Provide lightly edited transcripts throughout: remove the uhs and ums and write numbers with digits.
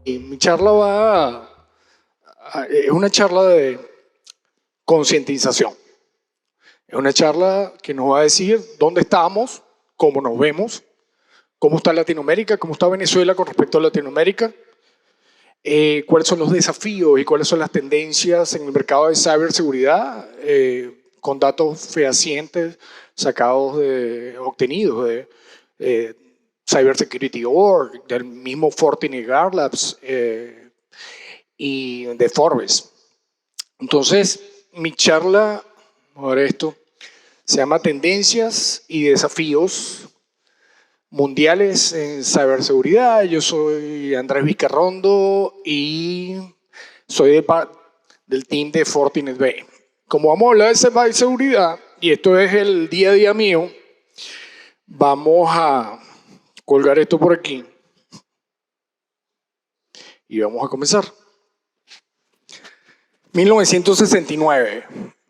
Y mi charla es una charla de concientización. Es una charla que nos va a decir dónde estamos, cómo nos vemos, cómo está Latinoamérica, cómo está Venezuela con respecto a Latinoamérica, cuáles son los desafíos y cuáles son las tendencias en el mercado de ciberseguridad, con datos fehacientes obtenidos de Cybersecurity.org, del mismo Fortinet Guard Labs y de Forbes. Entonces, mi charla, ahora esto, se llama Tendencias y Desafíos Mundiales en Ciberseguridad. Yo soy Andrés Vizcarrondo y soy del team de Fortinet B. Como vamos a hablar de ciberseguridad, y esto es el día a día mío, vamos a colgar esto por aquí y vamos a comenzar. 1969.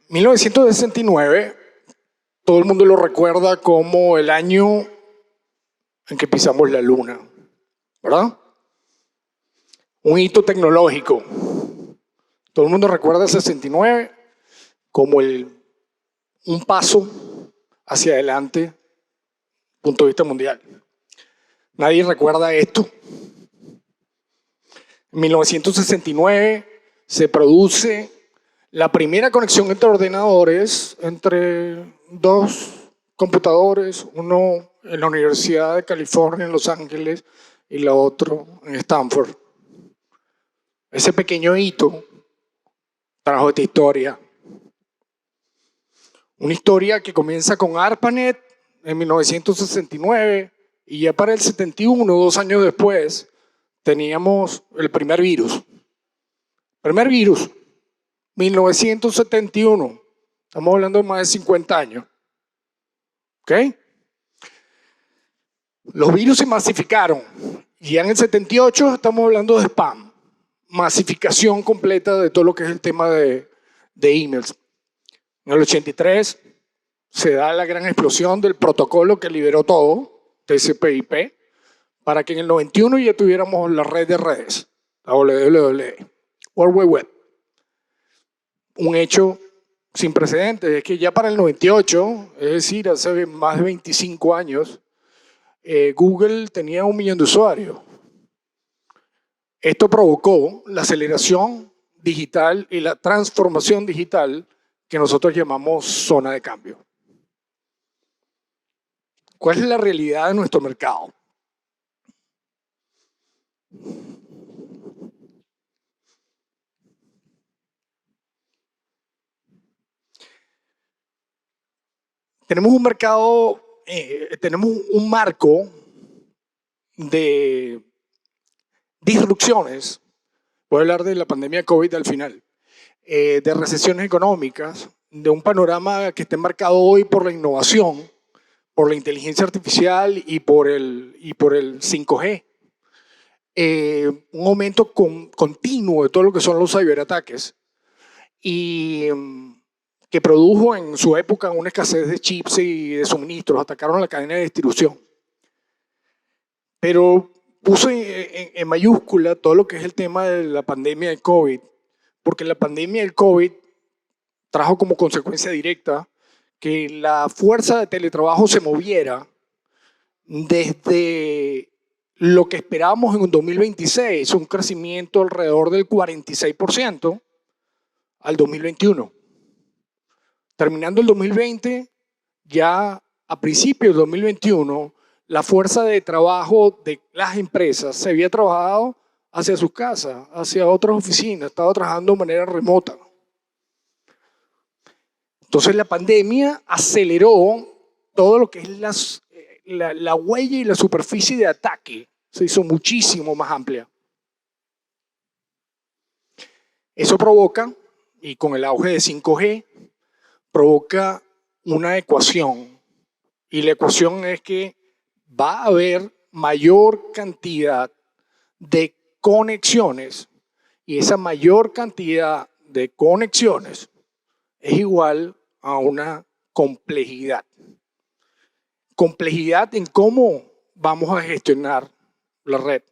1969, todo el mundo lo recuerda como el año en que pisamos la luna, ¿verdad? Un hito tecnológico. Todo el mundo recuerda el 69 como un paso hacia adelante, punto de vista mundial. Nadie recuerda esto. En 1969 se produce la primera conexión entre ordenadores, entre dos computadores, uno en la Universidad de California en Los Ángeles y la otro en Stanford. Ese pequeño hito trajo esta historia. Una historia que comienza con ARPANET en 1969 y ya para el 71, 2 años después, teníamos el primer virus. Primer virus, 1971. Estamos hablando de más de 50 años. ¿Ok? Los virus se masificaron. Y ya en el 78 estamos hablando de spam. Masificación completa de todo lo que es el tema de emails. En el 83 se da la gran explosión del protocolo que liberó todo, TCP/IP, para que en el 91 ya tuviéramos la red de redes, la WWW, World Wide Web. Un hecho sin precedentes, es que ya para el 98, es decir, hace más de 25 años, Google tenía 1 millón de usuarios. Esto provocó la aceleración digital y la transformación digital que nosotros llamamos zona de cambio. ¿Cuál es la realidad de nuestro mercado? Tenemos un mercado, tenemos un marco de disrupciones. Voy a hablar de la pandemia COVID al final, de recesiones económicas, de un panorama que está marcado hoy por la innovación, por la inteligencia artificial y por el 5G. Un aumento continuo de todo lo que son los ciberataques y que produjo en su época una escasez de chips y de suministros, atacaron la cadena de distribución. Pero puse en mayúscula todo lo que es el tema de la pandemia del COVID, porque la pandemia del COVID trajo como consecuencia directa que la fuerza de teletrabajo se moviera desde lo que esperábamos en un 2026, un crecimiento alrededor del 46% al 2021. Terminando el 2020, ya a principios del 2021, la fuerza de trabajo de las empresas se había trabajado hacia sus casas, hacia otras oficinas, estaba trabajando de manera remota. Entonces la pandemia aceleró todo lo que es la huella y la superficie de ataque, se hizo muchísimo más amplia. Eso provoca, y con el auge de 5G, provoca una ecuación. Y la ecuación es que va a haber mayor cantidad de conexiones y esa mayor cantidad de conexiones es igual a una complejidad. Complejidad en cómo vamos a gestionar la red.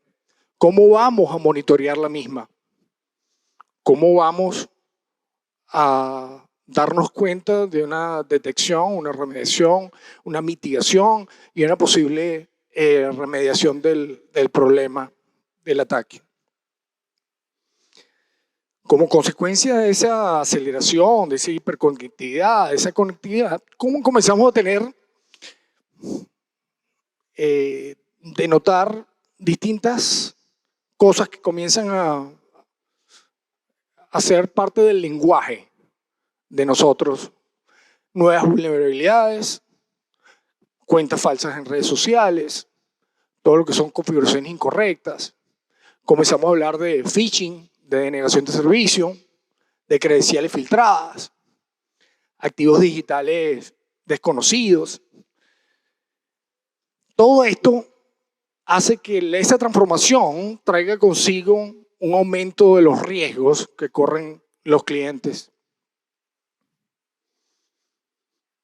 ¿Cómo vamos a monitorear la misma? ¿Cómo vamos a darnos cuenta de una detección, una remediación, una mitigación y una posible remediación del problema del ataque? Como consecuencia de esa aceleración, de esa hiperconectividad, de esa conectividad, ¿cómo comenzamos a tener, de notar distintas cosas que comienzan a ser parte del lenguaje de nosotros? Nuevas vulnerabilidades, cuentas falsas en redes sociales, todo lo que son configuraciones incorrectas. Comenzamos a hablar de phishing, de denegación de servicio, de credenciales filtradas, activos digitales desconocidos. Todo esto hace que esa transformación traiga consigo un aumento de los riesgos que corren los clientes.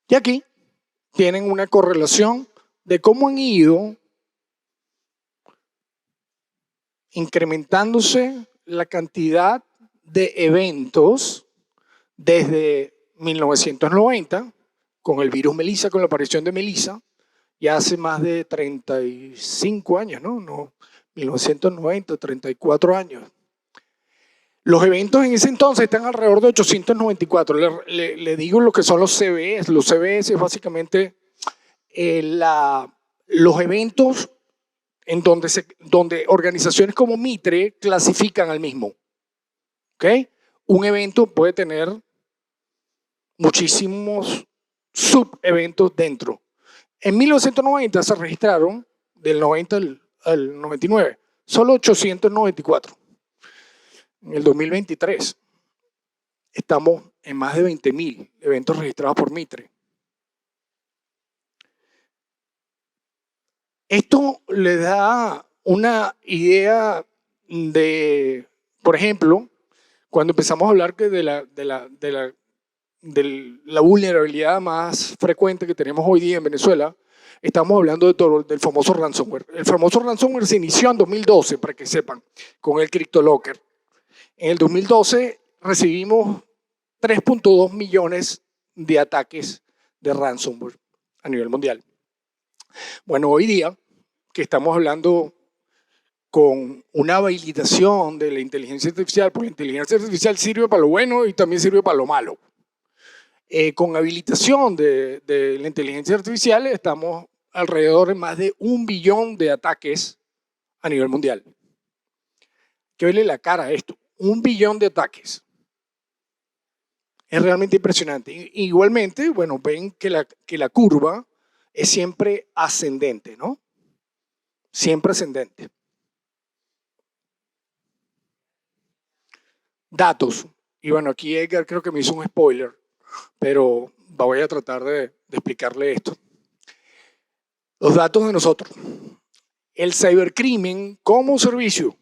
Y aquí tienen una correlación de cómo han ido incrementándose la cantidad de eventos desde 1990, con el virus Melissa, con la aparición de Melissa, ya hace más de 35 años, ¿no? 1990, 34 años. Los eventos en ese entonces están alrededor de 894. Le digo lo que son los CVEs. Los CVEs es básicamente los eventos en donde organizaciones como Mitre clasifican al mismo. ¿Okay? Un evento puede tener muchísimos subeventos dentro. En 1990 se registraron, del 90 al 99, solo 894. En el 2023 estamos en más de 20.000 eventos registrados por Mitre. Esto le da una idea de, por ejemplo, cuando empezamos a hablar de la vulnerabilidad más frecuente que tenemos hoy día en Venezuela, estamos hablando del famoso ransomware. El famoso ransomware se inició en 2012, para que sepan, con el CryptoLocker. En el 2012 recibimos 3.2 millones de ataques de ransomware a nivel mundial. Bueno, hoy día que estamos hablando con una habilitación de la inteligencia artificial, porque la inteligencia artificial sirve para lo bueno y también sirve para lo malo. Con habilitación de la inteligencia artificial estamos alrededor de más de 1 billón de ataques a nivel mundial. ¿Qué verle la cara a esto? 1 billón de ataques. Es realmente impresionante. Igualmente, bueno, ven que la curva es siempre ascendente, ¿no? Siempre ascendente. Datos. Y bueno, aquí Edgar creo que me hizo un spoiler, pero voy a tratar de explicarle esto. Los datos de nosotros. El cibercrimen como servicio.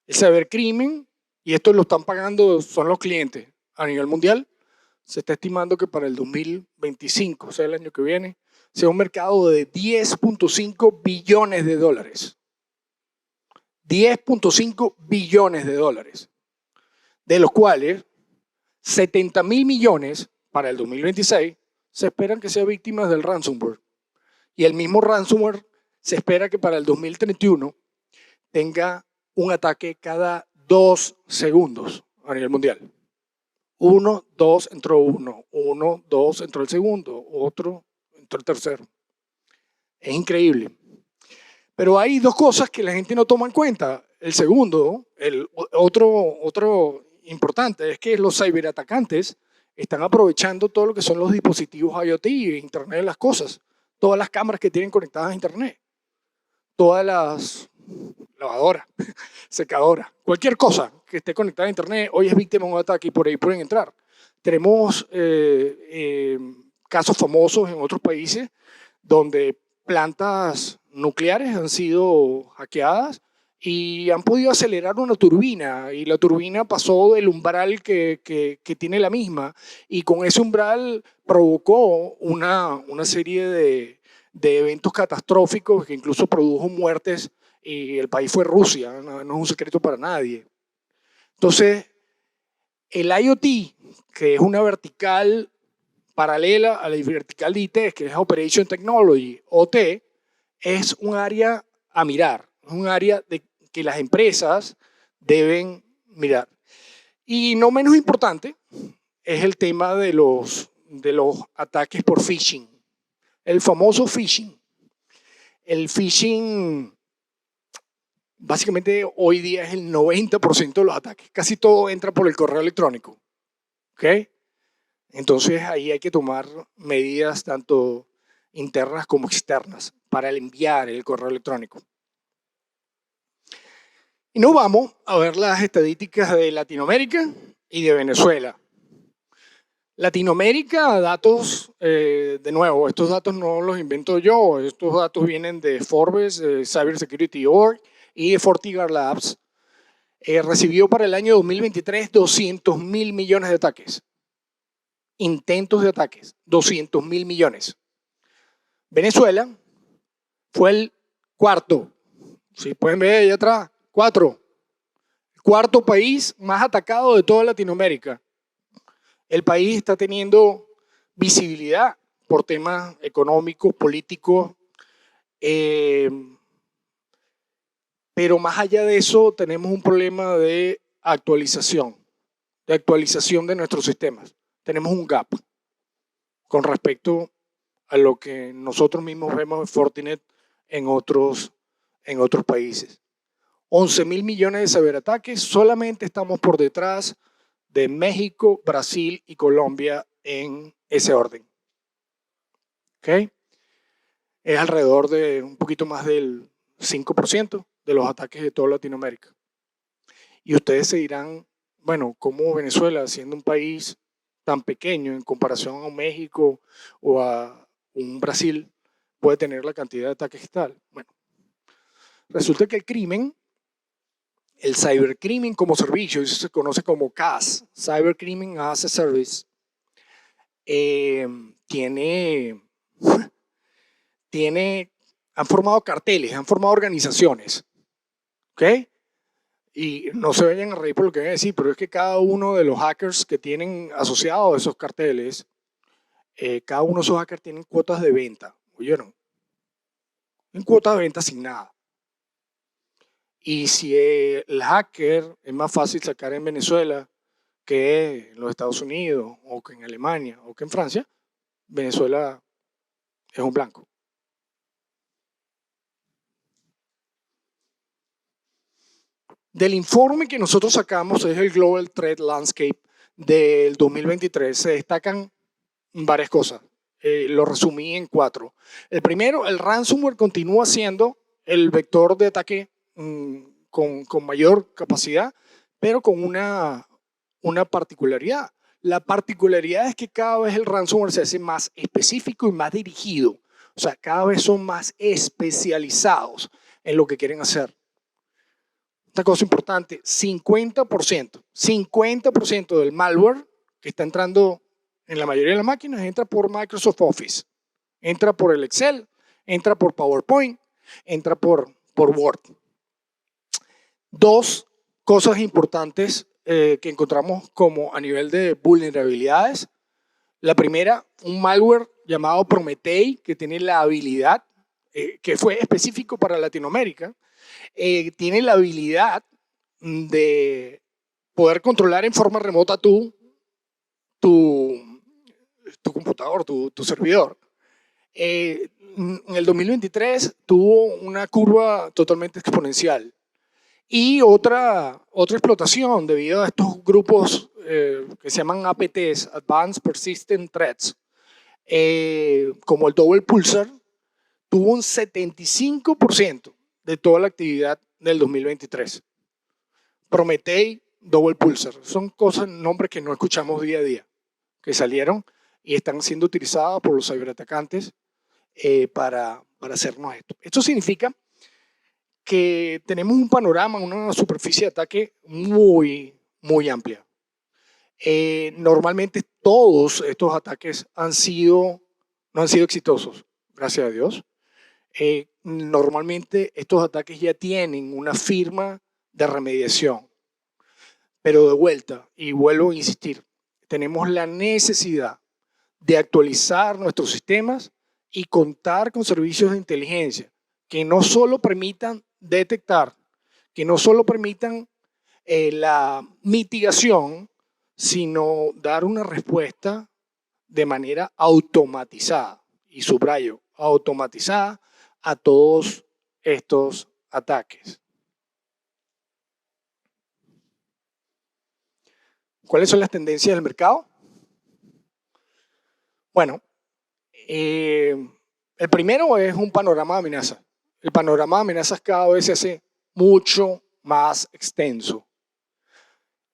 El cibercrimen, y esto lo están pagando, son los clientes a nivel mundial. Se está estimando que para el 2025, o sea, el año que viene, sea un mercado de 10.5 billones de dólares. 10.5 billones de dólares. De los cuales 70.000 millones para el 2026 se esperan que sean víctimas del ransomware. Y el mismo ransomware se espera que para el 2031 tenga un ataque cada 2 segundos a nivel mundial. 1, 2, entró uno. 1, 2, entró el segundo. Otro, entró el tercero. Es increíble. Pero hay dos cosas que la gente no toma en cuenta. El segundo, otro importante, es que los ciberatacantes están aprovechando todo lo que son los dispositivos IoT, Internet de las cosas. Todas las cámaras que tienen conectadas a Internet. Todas las lavadoras, secadoras, cualquier cosa que esté conectada a Internet, hoy es víctima de un ataque y por ahí pueden entrar. Tenemos casos famosos en otros países donde plantas nucleares han sido hackeadas y han podido acelerar una turbina y la turbina pasó del umbral que tiene la misma y con ese umbral provocó una serie de eventos catastróficos que incluso produjo muertes y el país fue Rusia, no es un secreto para nadie. Entonces, el IoT, que es una vertical paralela a la vertical de IT, que es Operation Technology, OT, es un área a mirar, es un área que las empresas deben mirar. Y no menos importante es el tema de los ataques por phishing, el famoso phishing. El phishing, básicamente hoy día es el 90% de los ataques, casi todo entra por el correo electrónico. ¿Okay? Entonces ahí hay que tomar medidas tanto internas como externas para enviar el correo electrónico. Y nos vamos a ver las estadísticas de Latinoamérica y de Venezuela. Latinoamérica, datos, de nuevo, estos datos no los invento yo, estos datos vienen de Forbes, Cybersecurity.org y de Fortigar Labs. Recibió para el año 2023 200.000 millones de ataques. Intentos de ataques, 200.000 millones. Venezuela fue el cuarto, si pueden ver ahí atrás, el cuarto país más atacado de toda Latinoamérica. El país está teniendo visibilidad por temas económicos, políticos, pero más allá de eso tenemos un problema de actualización de nuestros sistemas. Tenemos un gap con respecto a lo que nosotros mismos vemos en Fortinet en otros países. 11.000 millones de ciberataques, solamente estamos por detrás de México, Brasil y Colombia en ese orden. ¿Okay? Es alrededor de un poquito más del 5% de los ataques de toda Latinoamérica. Y ustedes se dirán, bueno, ¿cómo Venezuela, siendo un país tan pequeño en comparación a un México o a un Brasil, puede tener la cantidad de ataques tal? Bueno, resulta que el crimen, el cybercrimen como servicio, eso se conoce como CAS, Cybercrime as a Service, han formado carteles, han formado organizaciones, ¿ok? Y no se vayan a reír por lo que voy a decir, pero es que cada uno de los hackers que tienen asociados esos carteles, cada uno de esos hackers tienen cuotas de venta, ¿oyeron? En cuotas de venta sin nada. Y si el hacker es más fácil sacar en Venezuela que en los Estados Unidos, o que en Alemania, o que en Francia, Venezuela es un blanco. Del informe que nosotros sacamos, es el Global Threat Landscape del 2023, se destacan varias cosas. Lo resumí en 4. El primero, el ransomware continúa siendo el vector de ataque con mayor capacidad, pero con una particularidad. La particularidad es que cada vez el ransomware se hace más específico y más dirigido. O sea, cada vez son más especializados en lo que quieren hacer. Esta cosa importante, 50% del malware que está entrando en la mayoría de las máquinas entra por Microsoft Office, entra por el Excel, entra por PowerPoint, entra por Word. 2 cosas importantes que encontramos como a nivel de vulnerabilidades. La primera, un malware llamado Prometei, que tiene la habilidad, que fue específico para Latinoamérica, tiene la habilidad de poder controlar en forma remota tu computador, tu servidor. En el 2023 tuvo una curva totalmente exponencial. Y otra explotación debido a estos grupos que se llaman APTs, Advanced Persistent Threats, como el Double Pulsar, tuvo un 75% de toda la actividad del 2023. Prometei, Double Pulsar, son cosas, nombres que no escuchamos día a día, que salieron y están siendo utilizadas por los ciberatacantes para hacernos esto. Esto significa que tenemos un panorama, una superficie de ataque muy amplia. Normalmente todos estos ataques no han sido exitosos, gracias a Dios. normalmente estos ataques ya tienen una firma de remediación. Pero de vuelta, y vuelvo a insistir, tenemos la necesidad de actualizar nuestros sistemas y contar con servicios de inteligencia que no solo permitan detectar, que no solo permitan la mitigación, sino dar una respuesta de manera automatizada, y subrayo, automatizada a todos estos ataques. ¿Cuáles son las tendencias del mercado? Bueno, el primero es un panorama de amenazas. El panorama de amenazas cada vez se hace mucho más extenso.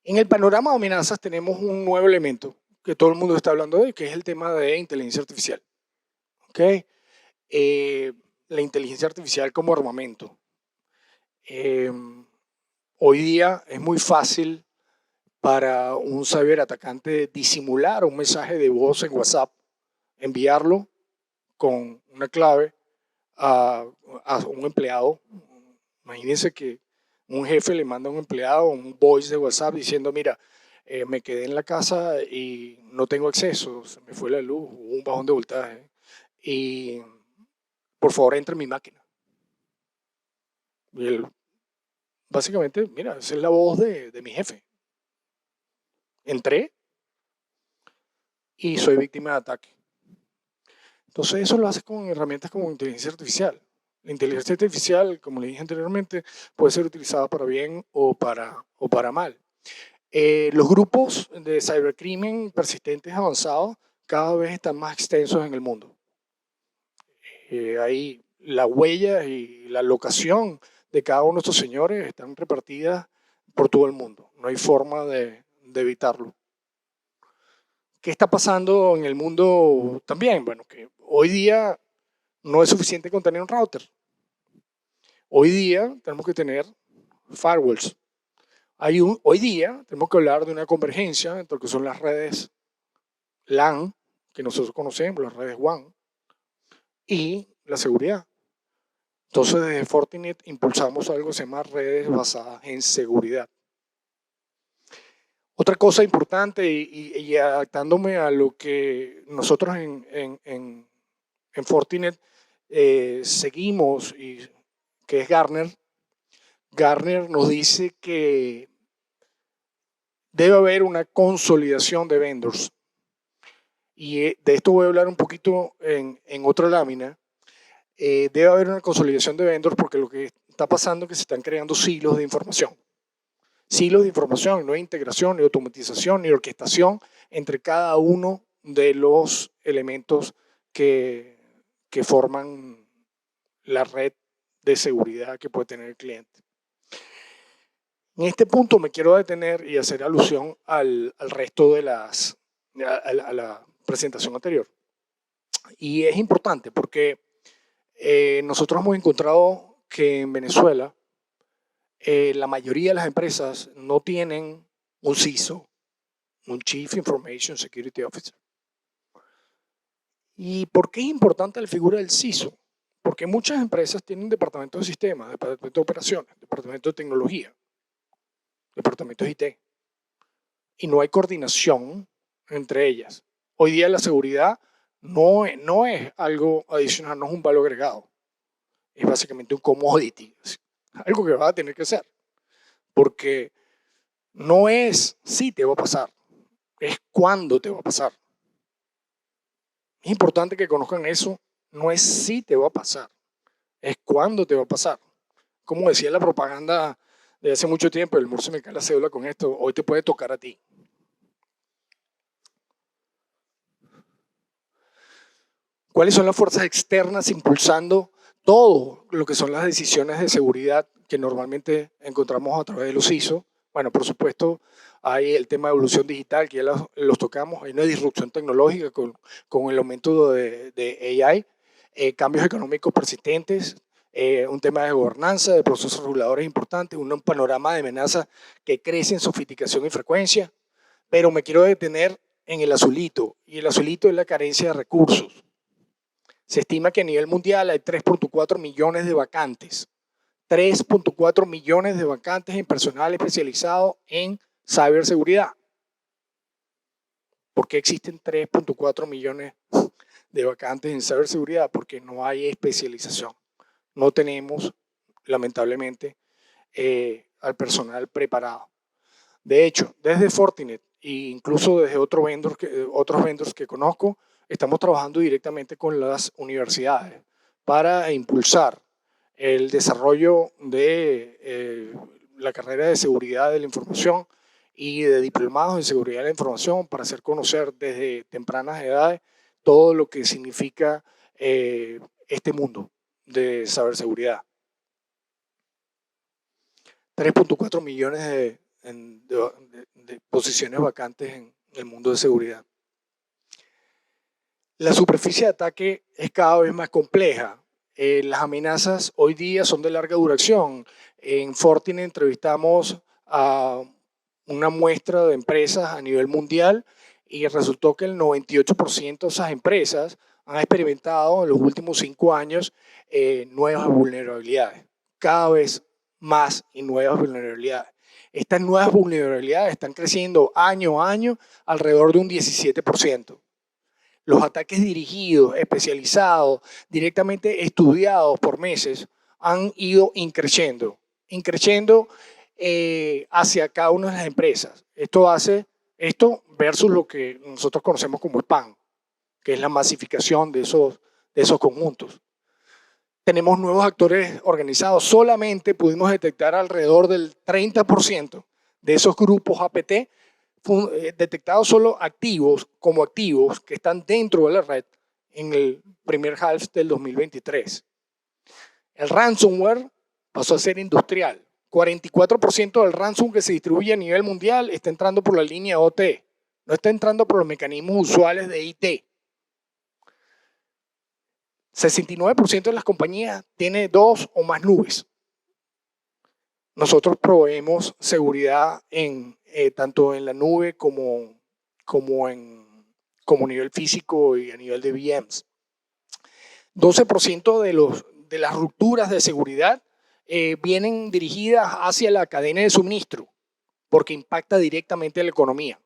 En el panorama de amenazas tenemos un nuevo elemento que todo el mundo está hablando de, que es el tema de inteligencia artificial. ¿Okay? La inteligencia artificial como armamento. Hoy día es muy fácil para un ciberatacante disimular un mensaje de voz en WhatsApp, enviarlo con una clave a un empleado. Imagínense que un jefe le manda a un empleado un voice de WhatsApp diciendo, mira, me quedé en la casa y no tengo acceso, se me fue la luz, hubo un bajón de voltaje y por favor entre en mi máquina. Y él, básicamente, mira, esa es la voz de mi jefe. Entré y soy víctima de ataque. Entonces eso lo haces con herramientas como inteligencia artificial. La inteligencia artificial, como le dije anteriormente, puede ser utilizada para bien o para mal. Los grupos de cibercrimen persistentes avanzados cada vez están más extensos en el mundo. Ahí la huella y la locación de cada uno de estos señores están repartidas por todo el mundo. No hay forma de evitarlo. ¿Qué está pasando en el mundo también? Bueno, que hoy día no es suficiente con tener un router. Hoy día tenemos que tener firewalls. Hoy día tenemos que hablar de una convergencia entre lo que son las redes LAN, que nosotros conocemos, las redes WAN, y la seguridad. Entonces, desde Fortinet impulsamos algo que se llama redes basadas en seguridad. Otra cosa importante, y adaptándome a lo que nosotros en Fortinet seguimos, que es Gartner. Gartner nos dice que debe haber una consolidación de vendors. Y de esto voy a hablar un poquito en otra lámina. Debe haber una consolidación de vendors porque lo que está pasando es que se están creando silos de información. Silos de información, no hay integración, ni automatización, ni orquestación entre cada uno de los elementos que forman la red de seguridad que puede tener el cliente. En este punto me quiero detener y hacer alusión al resto de a la presentación anterior. Y es importante porque nosotros hemos encontrado que en Venezuela la mayoría de las empresas no tienen un CISO, un Chief Information Security Officer. ¿Y por qué es importante la figura del CISO? Porque muchas empresas tienen departamentos de sistemas, departamentos de operaciones, departamentos de tecnología, departamentos de IT. Y no hay coordinación entre ellas. Hoy día la seguridad no es algo adicional, no es un valor agregado. Es básicamente un commodity, algo que vas a tener que hacer. Porque no es si te va a pasar, es cuándo te va a pasar. Es importante que conozcan eso, no es si te va a pasar, es cuándo te va a pasar. Como decía la propaganda de hace mucho tiempo, el morse me cae la cédula con esto, hoy te puede tocar a ti. ¿Cuáles son las fuerzas externas impulsando todo lo que son las decisiones de seguridad que normalmente encontramos a través de los ISO? Bueno, por supuesto, hay el tema de evolución digital, que ya los tocamos, hay una disrupción tecnológica con el aumento de AI, cambios económicos persistentes, un tema de gobernanza, de procesos reguladores importantes, un panorama de amenazas que crece en sofisticación y frecuencia, pero me quiero detener en el azulito, y el azulito es la carencia de recursos. Se estima que a nivel mundial hay 3.4 millones de vacantes. 3.4 millones de vacantes en personal especializado en ciberseguridad. ¿Por qué existen 3.4 millones de vacantes en ciberseguridad? Porque no hay especialización. No tenemos, lamentablemente, al personal preparado. De hecho, desde Fortinet e incluso desde otros vendors que conozco, estamos trabajando directamente con las universidades para impulsar el desarrollo de la carrera de seguridad de la información y de diplomados en seguridad de la información para hacer conocer desde tempranas edades todo lo que significa este mundo de ciberseguridad. 3.4 millones de posiciones vacantes en el mundo de seguridad. La superficie de ataque es cada vez más compleja. Las amenazas hoy día son de larga duración. En Fortinet entrevistamos a una muestra de empresas a nivel mundial y resultó que el 98% de esas empresas han experimentado en los últimos 5 años nuevas vulnerabilidades. Cada vez más y nuevas vulnerabilidades. Estas nuevas vulnerabilidades están creciendo año a año alrededor de un 17%. Los ataques dirigidos, especializados, directamente estudiados por meses han ido increciendo hacia cada una de las empresas. Esto versus lo que nosotros conocemos como spam, que es la masificación de esos conjuntos. Tenemos nuevos actores organizados. Solamente pudimos detectar alrededor del 30% de esos grupos APT detectados solo como activos que están dentro de la red en el primer half del 2023. El ransomware pasó a ser industrial. 44% del ransomware que se distribuye a nivel mundial está entrando por la línea OT, no está entrando por los mecanismos usuales de IT. 69% de las compañías tiene 2 o más nubes. Nosotros proveemos seguridad tanto en la nube como nivel físico y a nivel de VMs. 12% de las rupturas de seguridad vienen dirigidas hacia la cadena de suministro porque impacta directamente a la economía.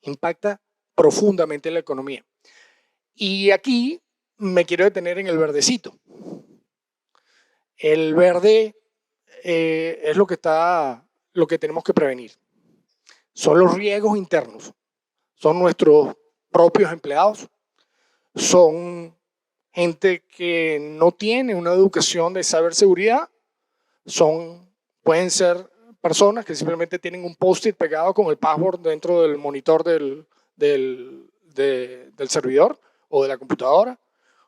Impacta profundamente en la economía. Y aquí me quiero detener en el verdecito. El verde es lo que tenemos que prevenir. Son los riesgos internos. Son nuestros propios empleados. Son gente que no tiene una educación de ciberseguridad. Pueden ser personas que simplemente tienen un post-it pegado con el password dentro del monitor del servidor o de la computadora,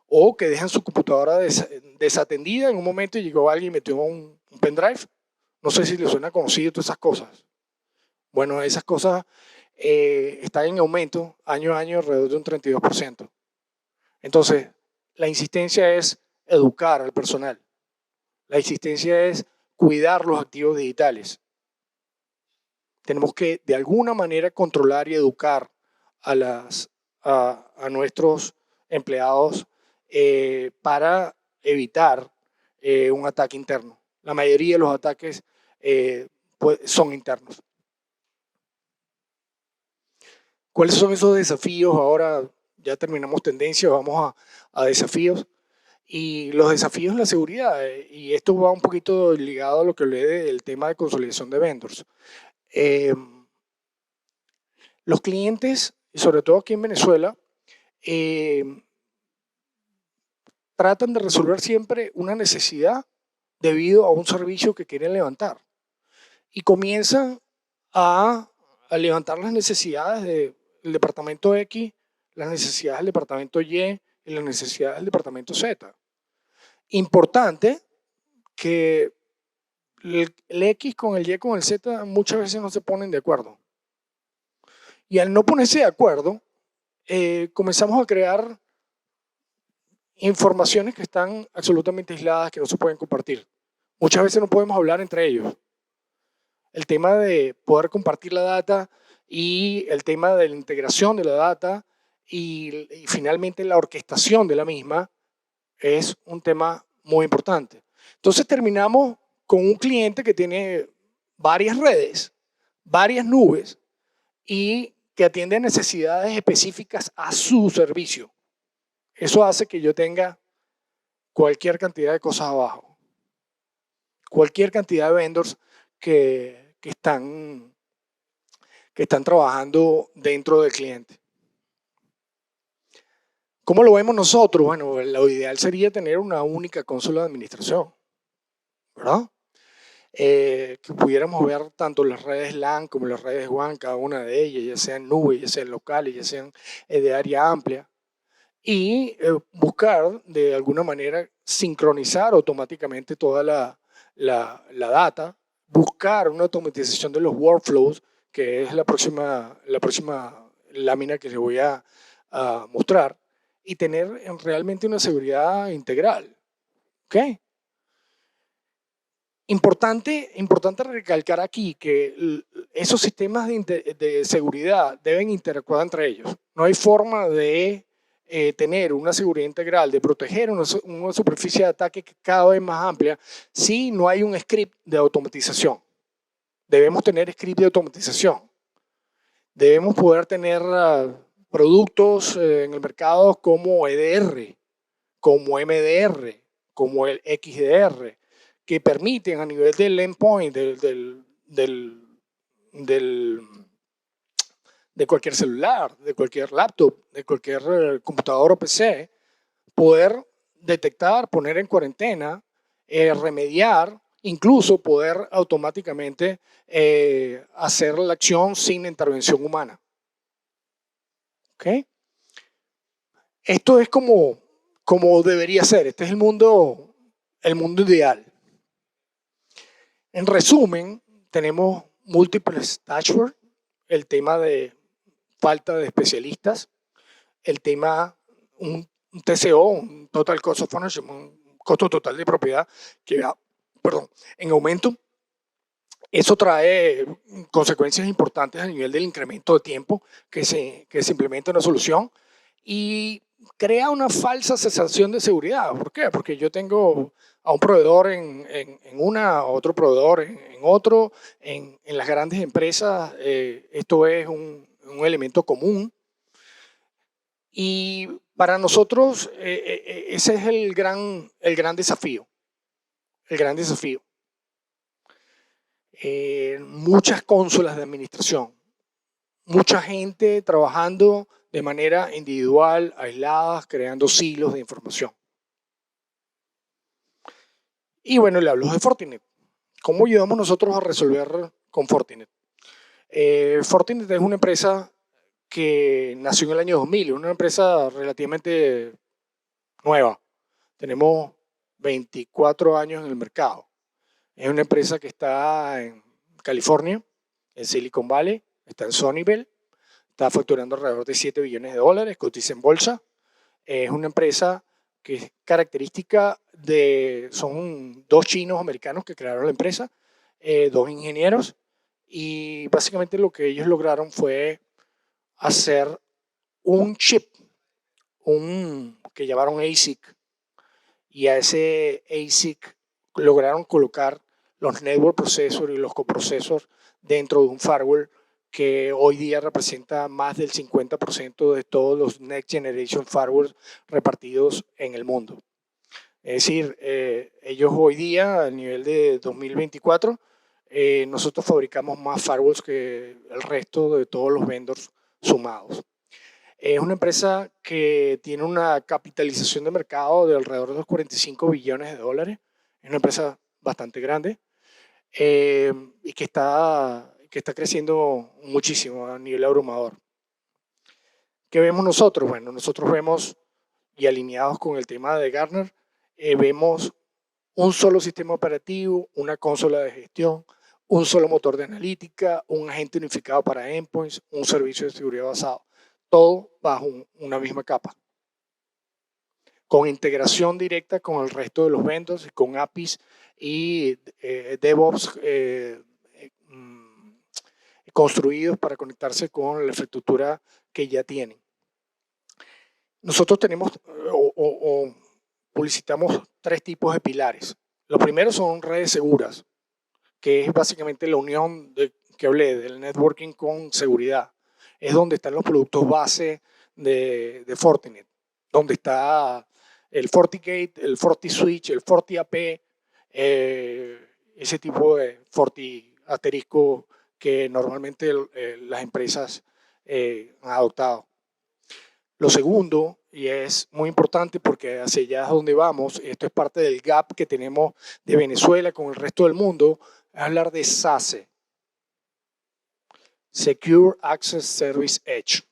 o que dejan su computadora desatendida en un momento y llegó alguien y metió un pendrive. No sé si les suena conocido todas esas cosas. Bueno, esas cosas están en aumento año a año alrededor de un 32%. Entonces, la insistencia es educar al personal. La insistencia es cuidar los activos digitales. Tenemos que de alguna manera controlar y educar a nuestros empleados para evitar un ataque interno. La mayoría de los ataques son internos. ¿Cuáles son esos desafíos? Ahora ya terminamos tendencias, vamos a desafíos. Y los desafíos en la seguridad, y esto va un poquito ligado a lo que hablé del tema de consolidación de vendors. Los clientes, y sobre todo aquí en Venezuela, tratan de resolver siempre una necesidad debido a un servicio que quieren levantar. Y comienzan a levantar las necesidades del departamento X, las necesidades del departamento Y y las necesidades del departamento Z. Importante que el X con el Y con el Z muchas veces no se ponen de acuerdo. Y al no ponerse de acuerdo, comenzamos a crear informaciones que están absolutamente aisladas, que no se pueden compartir. Muchas veces no podemos hablar entre ellos. El tema de poder compartir la data y el tema de la integración de la data y finalmente la orquestación de la misma es un tema muy importante. Entonces terminamos con un cliente que tiene varias redes, varias nubes y que atiende necesidades específicas a su servicio. Eso hace que yo tenga cualquier cantidad de cosas abajo, cualquier cantidad de vendors que están trabajando dentro del cliente. ¿Cómo lo vemos nosotros? Bueno, lo ideal sería tener una única consola de administración, ¿verdad? Que pudiéramos ver tanto las redes LAN como las redes WAN, cada una de ellas, ya sean nubes, ya sean locales, ya sean de área amplia, y buscar de alguna manera sincronizar automáticamente toda la data, buscar una automatización de los workflows, que es la próxima lámina que les voy a mostrar, y tener realmente una seguridad integral. ¿Ok? Importante recalcar aquí que esos sistemas de seguridad deben interactuar entre ellos. No hay forma de tener una seguridad integral, de proteger una superficie de ataque cada vez más amplia si no hay un script de automatización. Debemos tener script de automatización. Debemos poder tener productos en el mercado como EDR, como MDR, como el XDR, que permiten a nivel del endpoint, de cualquier celular, de cualquier laptop, de cualquier computador o PC, poder detectar, poner en cuarentena, remediar, incluso poder automáticamente hacer la acción sin intervención humana. ¿Okay? Esto es como debería ser. Este es el mundo ideal. En resumen, tenemos múltiples dashboards, el tema de falta de especialistas, el tema, un TCO, un Total Cost of Ownership, un costo total de propiedad que va, en aumento. Eso trae consecuencias importantes a nivel del incremento de tiempo que se implementa una solución y crea una falsa sensación de seguridad. ¿Por qué? Porque yo tengo a un proveedor en una, otro proveedor en otro. En las grandes empresas esto es un elemento común. Y para nosotros ese es el gran desafío. El gran desafío. Muchas consolas de administración, mucha gente trabajando de manera individual, aisladas, creando silos de información. Y bueno, le hablo de Fortinet. ¿Cómo ayudamos nosotros a resolver con Fortinet? Fortinet es una empresa que nació en el año 2000, una empresa relativamente nueva. Tenemos 24 años en el mercado. Es una empresa que está en California, en Silicon Valley, está en Sunnyvale, está facturando alrededor de 7 billones de dólares, cotiza en bolsa. Es una empresa que es característica de, son dos chinos americanos que crearon la empresa, dos ingenieros, y básicamente lo que ellos lograron fue hacer un chip, que llamaron ASIC, y a ese ASIC lograron colocar los network processors y los coprocessors dentro de un firewall que hoy día representa más del 50% de todos los Next Generation Firewalls repartidos en el mundo. Es decir, ellos hoy día, a nivel de 2024, nosotros fabricamos más firewalls que el resto de todos los vendors sumados. Es una empresa que tiene una capitalización de mercado de alrededor de los 45 billones de dólares. Es una empresa bastante grande y que está creciendo muchísimo a nivel abrumador. ¿Qué vemos nosotros? Bueno, nosotros vemos, y alineados con el tema de Gartner, vemos un solo sistema operativo, una consola de gestión, un solo motor de analítica, un agente unificado para endpoints, un servicio de seguridad basado. Todo bajo una misma capa, con integración directa con el resto de los vendors, con APIs y DevOps construidos para conectarse con la infraestructura que ya tienen. nosotros tenemos o publicitamos tres tipos de pilares. Los primeros son redes seguras, que es básicamente la unión que hablé del networking con seguridad. Es donde están los productos base de Fortinet, donde está el FortiGate, el FortiSwitch, el FortiAP, ese tipo de Forti asterisco que normalmente las empresas han adoptado. Lo segundo, y es muy importante porque hacia allá es donde vamos, esto es parte del gap que tenemos de Venezuela con el resto del mundo, es hablar de SASE, Secure Access Service Edge.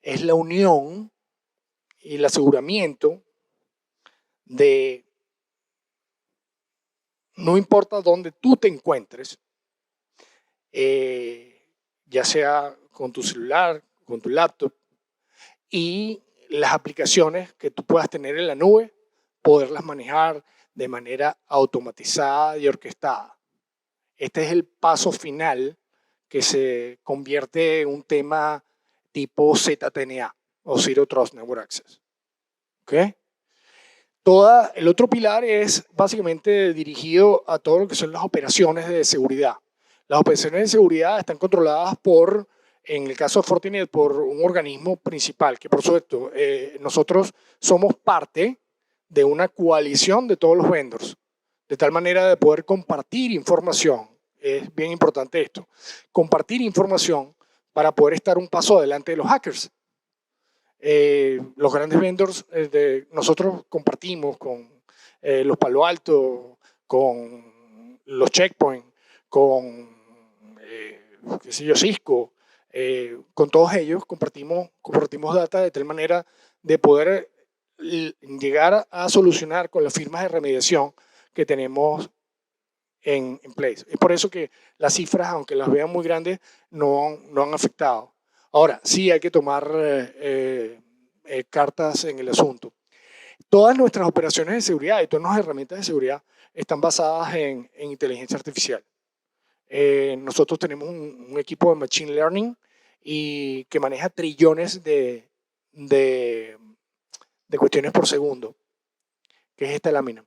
Es la unión y el aseguramiento de, no importa dónde tú te encuentres, ya sea con tu celular, con tu laptop, y las aplicaciones que tú puedas tener en la nube, poderlas manejar de manera automatizada y orquestada. Este es el paso final que se convierte en un tema tipo ZTNA o Zero Trust Network Access. ¿Okay? El otro pilar es básicamente dirigido a todo lo que son las operaciones de seguridad. Las operaciones de seguridad están controladas por, en el caso de Fortinet, por un organismo principal, que por supuesto nosotros somos parte de una coalición de todos los vendors, de tal manera de poder compartir información. Es bien importante esto, compartir información para poder estar un paso adelante de los hackers. Los grandes vendors, nosotros compartimos con los Palo Alto, con los Checkpoint, con qué sé yo, Cisco, con todos ellos compartimos data de tal manera de poder llegar a solucionar con las firmas de remediación que tenemos en place. Es por eso que las cifras, aunque las vean muy grandes, no han afectado. Ahora, sí hay que tomar cartas en el asunto. Todas nuestras operaciones de seguridad y todas nuestras herramientas de seguridad están basadas en inteligencia artificial. Nosotros tenemos un equipo de Machine Learning y que maneja trillones de cuestiones por segundo, que es esta lámina.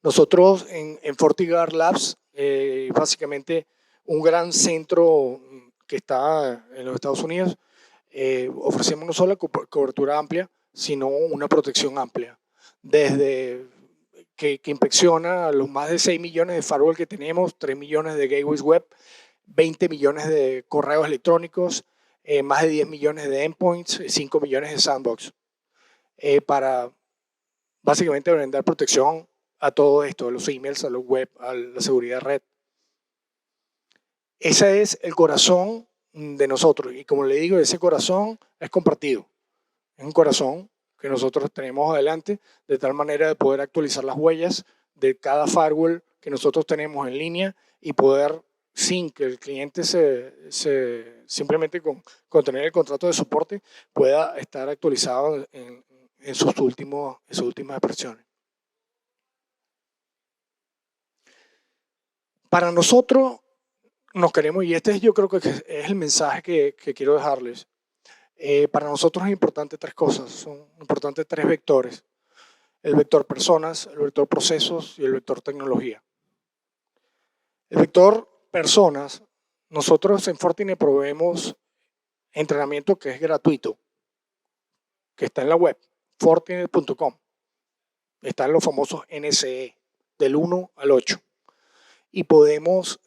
Nosotros en FortiGuard Labs, básicamente un gran centro que está en los Estados Unidos, ofrecemos no solo cobertura amplia, sino una protección amplia. Desde que inspecciona los más de 6 millones de firewall que tenemos, 3 millones de gateways web, 20 millones de correos electrónicos, más de 10 millones de endpoints, 5 millones de sandbox, para básicamente brindar protección a todo esto, a los emails, a los web, a la seguridad de red. Ese es el corazón de nosotros y como le digo, ese corazón es compartido. Es un corazón que nosotros tenemos adelante de tal manera de poder actualizar las huellas de cada firewall que nosotros tenemos en línea y poder, sin que el cliente simplemente con tener el contrato de soporte, pueda estar actualizado en sus últimas expresiones. Para nosotros nos queremos, y este yo creo que es el mensaje que quiero dejarles, para nosotros es importante tres cosas, son importantes tres vectores. El vector personas, el vector procesos y el vector tecnología. El vector personas, nosotros en Fortinet proveemos entrenamiento que es gratuito, que está en la web, fortinet.com. Están los famosos NCE, del 1 al 8. Y podemos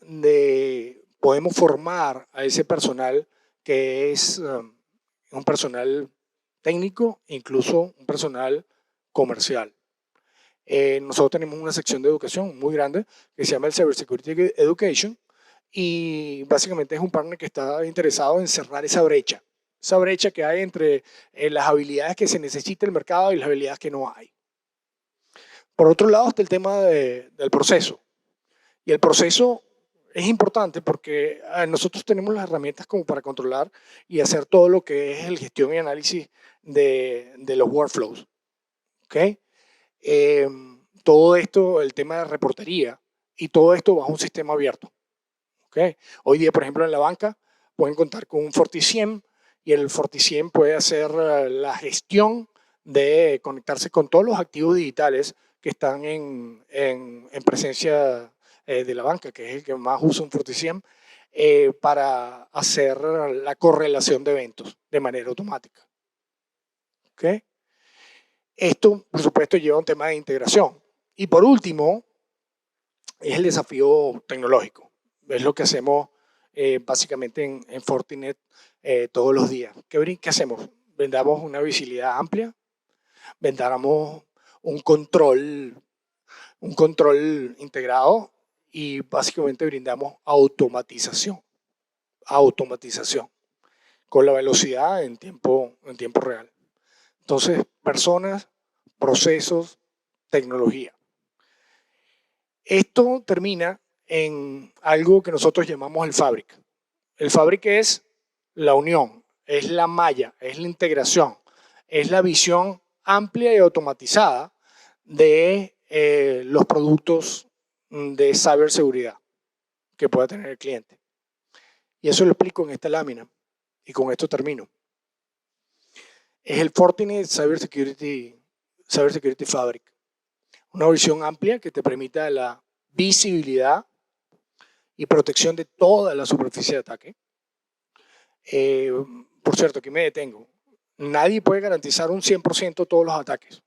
formar a ese personal que es un personal técnico, incluso un personal comercial. Nosotros tenemos una sección de educación muy grande que se llama el Cybersecurity Education y básicamente es un partner que está interesado en cerrar esa brecha que hay entre las habilidades que se necesita el mercado y las habilidades que no hay. Por otro lado está el tema del proceso. Y el proceso es importante porque nosotros tenemos las herramientas como para controlar y hacer todo lo que es el gestión y análisis de los workflows. ¿Okay? Todo esto, el tema de reportería y todo esto bajo un sistema abierto. ¿Okay? Hoy día, por ejemplo, en la banca pueden contar con un FortiSIEM y el FortiSIEM puede hacer la gestión de conectarse con todos los activos digitales que están en presencia de la banca, que es el que más usa un FortiSIEM, para hacer la correlación de eventos de manera automática. ¿Okay? Esto, por supuesto, lleva a un tema de integración. Y por último, es el desafío tecnológico. Es lo que hacemos básicamente en Fortinet todos los días. ¿Qué hacemos? Vendamos una visibilidad amplia, vendamos un control integrado y básicamente brindamos automatización con la velocidad en tiempo real. Entonces, personas, procesos, tecnología. Esto termina en algo que nosotros llamamos el Fabric. El Fabric es la unión, es la malla, es la integración, es la visión amplia y automatizada de los productos de ciberseguridad que pueda tener el cliente. Y eso lo explico en esta lámina y con esto termino. Es el Fortinet Cybersecurity Fabric. Una visión amplia que te permita la visibilidad y protección de toda la superficie de ataque. Por cierto, aquí me detengo. Nadie puede garantizar un 100% todos los ataques,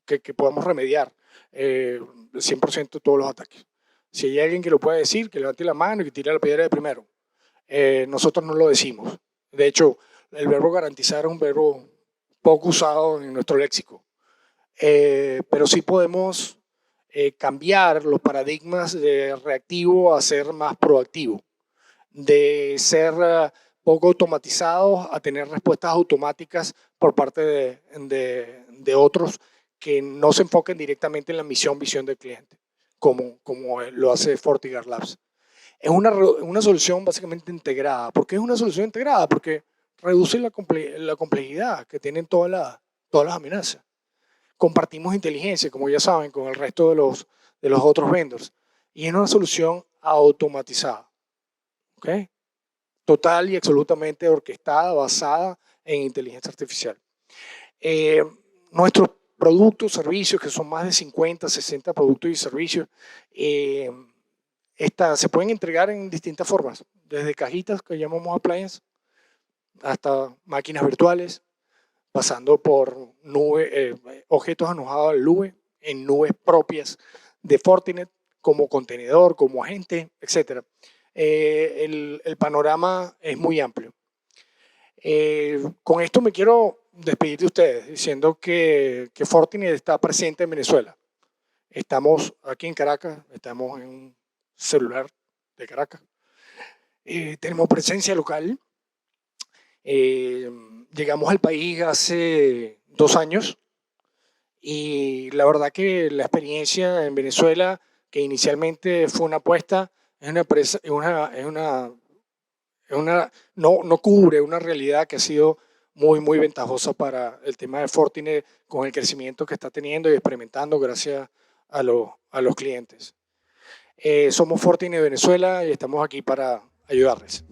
que podamos remediar 100% todos los ataques. Si hay alguien que lo puede decir, que levante la mano y que tire la piedra de primero. Nosotros no lo decimos. De hecho, el verbo garantizar es un verbo poco usado en nuestro léxico. Pero sí podemos cambiar los paradigmas de reactivo a ser más proactivo, de ser poco automatizados a tener respuestas automáticas por parte de otros que no se enfoquen directamente en la visión del cliente, como lo hace FortiGuard Labs. Es una solución básicamente integrada. ¿Por qué es una solución integrada? Porque reduce la complejidad que tienen todas las amenazas. Compartimos inteligencia, como ya saben, con el resto de los otros vendors. Y es una solución automatizada. ¿Okay? Total y absolutamente orquestada, basada en inteligencia artificial. Nuestros productos, servicios, que son más de 50, 60 productos y servicios, se pueden entregar en distintas formas, desde cajitas que llamamos appliance, hasta máquinas virtuales, pasando por objetos alojados en nube, en nubes propias de Fortinet, como contenedor, como agente, etc. El panorama es muy amplio. Con esto me quiero despedir de ustedes, diciendo que Fortinet está presente en Venezuela. Estamos aquí en Caracas, estamos en un celular de Caracas. Tenemos presencia local. Llegamos al país hace 2 años y la verdad que la experiencia en Venezuela, que inicialmente fue una apuesta, no cubre una realidad que ha sido muy, muy ventajosa para el tema de Fortinet con el crecimiento que está teniendo y experimentando gracias a los clientes. Somos Fortinet Venezuela y estamos aquí para ayudarles.